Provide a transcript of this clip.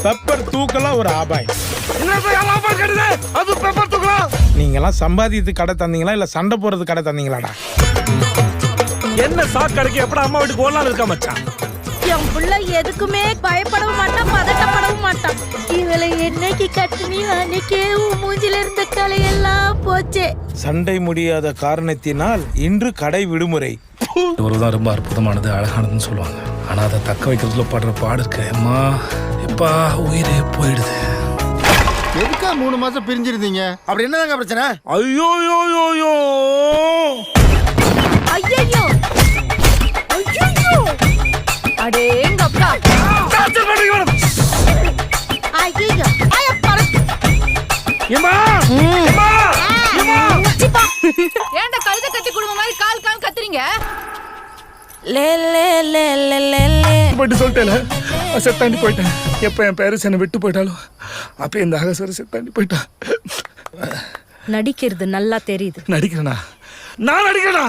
Pepper தூக்கலாம் ஒரு ஆபாயம். அது பெப்பர் தூக்கலாம். நீங்கெல்லாம் சம்பாதித்து கடை தந்தீங்களா இல்ல சண்டை போறது கடை தந்தீங்களாடா? என்ன சாக்கடைக்கு எப்படா அம்மா வீட்டுக்கு ஓடலாம் இருக்கா மச்சான்? என் புள்ள எதுக்குமே பயப்படவும் மாட்டான், பதட்டப்படவும் மாட்டான். இவளை என்னைக்கு கட்டுனி அன்னைக்கே உன் மூஞ்சில இருந்த கலையெல்லாம் போச்சே. சண்டை முடியாத காரணத்தினால் இன்று கடை விடுமுறை. தான் ரொம்ப அற்புதமானது, அழகானதுன்னு சொல்லுவாங்க. ஆனா அதை தக்க வைக்கிறதுல படுற பாடு இருக்கு அம்மா. எப்பா உயிரே போயிடுது. எதுக்கா 3 மாசம் பிரிஞ்சிருந்தீங்க? அப்படி என்னதாங்க பிரச்சனை? ஐயோ யோ யோ யோ ஐயோ ஐயோ அடேங்கப்பா. ஐயோ ஏன்டா கழுத கட்டி குடும்ப மாதிரி கால் கால் கத்துறீங்க? லே லே லே லே லே லே போயிட்டு சொல்லிட்டேல, செத்தாண்டி போயிட்டேன். எப்ப என் பேரஸ் என்னை விட்டு போயிட்டாலும் அப்ப இந்த அகசர செத்தாண்டி போயிட்டான். நடிக்கிறது நல்லா தெரியுது. நடிக்கிறேனா? நான் நடிக்கிறேனா?